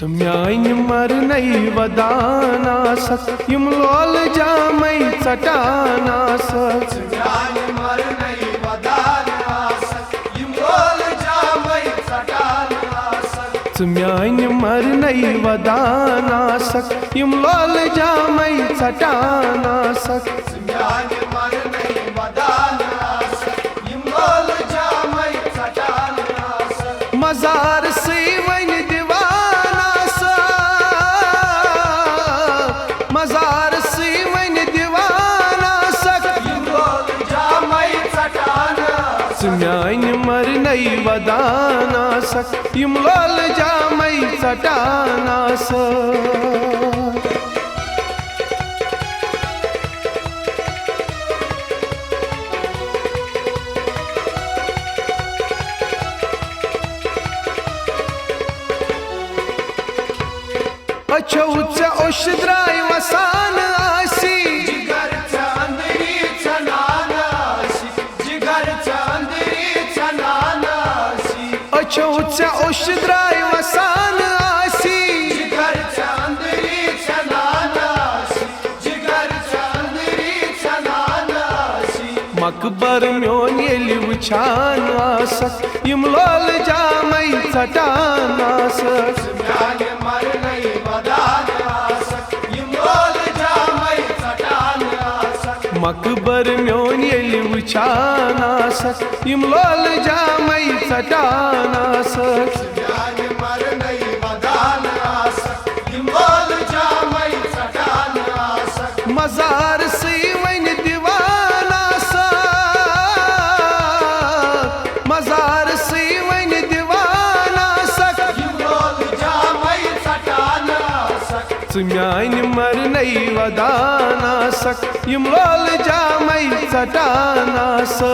म्यान मरनई वदानासक यम लोल जामई चटानासक म्यान मरनई वदानासक यम लोल जामई चटानासक म्यान मरनई वदानासक यम लोल जामई चटानासक म्यान मरनई वदानासक यम लोल जामई चटानासक मजार से वन मजार से वन दीवानासक म्यान मरनई वदानासक यम लोल जामई चटानासक अच्छो चा ओश द्राय वसान आसी जिगर चांदनी छनानासी जिगर चांदनी छनानासी अच्छो चा ओश द्राय वसान आसी जिगर चांदनी छनानासी जिगर चांदनी छनानासी मकबर म्योन येलि वुछान आसक यम लोल जामई चटानासक म्यान मरनई वदानासक यम लोल जामई चटानासक मकबर म्योन येलि वुछान आसक यम लोल जामई चटानासक म्यान मरनई वदानासक यम लोल जामई चटानासक मजार से वन दीवानासक मजार से वन दीवानासक म्यान मरनई वदानासक यम लोल जामई चटानासक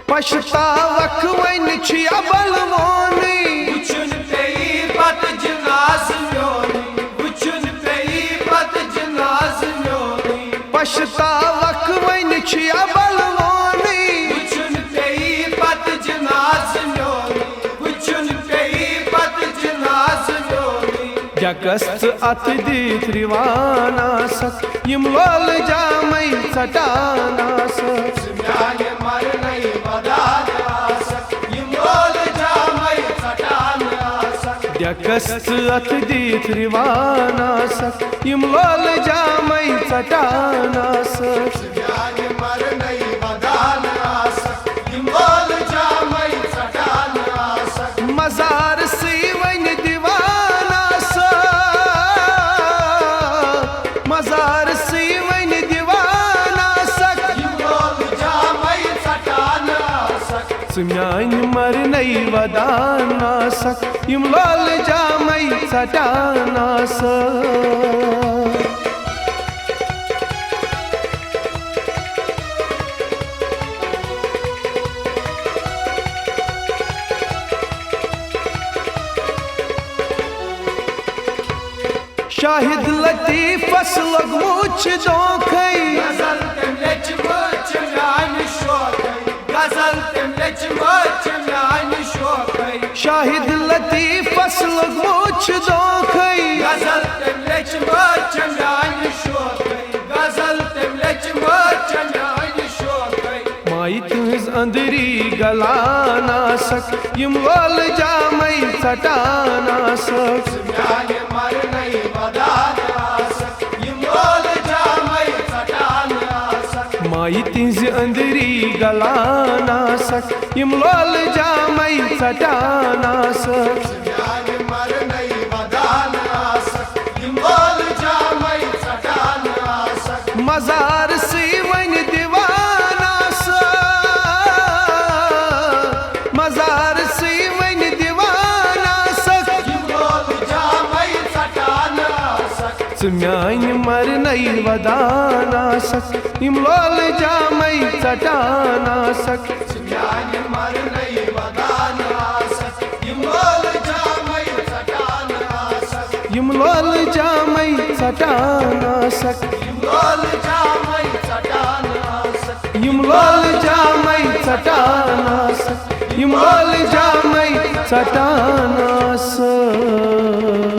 पछतावक वन छिया बलवानी वुचुन पेई पत जनाज म्योनी वुचुन पेई पत जनाज म्योनी पछतावक वन छिया बलवानी वुचुन पेई पत जनाज म्योनी वुचुन पेई पत जनाज म्योनी जगस्त अत दीत रिवानासक यम लोल जामई चटानासक म्यान मरनई वदानासक यम लोल जामई चटानासक जगस्त अत दीत रिवानासक यम लोल जामई चटानासक म्यान मरनई वदानासक यम लोल जामई चटानासक मजार से वन दीवानासक मजार से वन दीवानासक म्यान मरनई वदानासक यम लोल जामई चटानासक शाहिद लतीफस लगमुच दोखई गजल तेम लेच मोच म्यान शोखई गजल तेम लेच मोच म्यान शोखई शाहिद लतीफस लगमुच दोखई गजल तेम लेच मोच म्यान शोखई गजल तेम लेच मोच म्यान शोखई माई तुझ अंदरी गलानासक यम लोल जामई चटानासक म्यान मरनई वदानासक यम लोल जामई चटानासक माई तुझ अंदरी गलानासक यम लोल जामई चटानासक म्यान मरनई वदानासक यम लोल जामई चटानासक मजार से वन दीवानासक मजार से वन दीवानासक यम लोल जामई चटानासक म्यान मरनई वदानासक यम लोल जामई चटानासक म्यान मरनई वदानासक यम लोल जामई चटानासक यम लोल जामै ژٹان آسک यम लोल जामै ژٹان آسک यम लोल जामै ژٹان آسक यम लोल जामै ژٹان آسک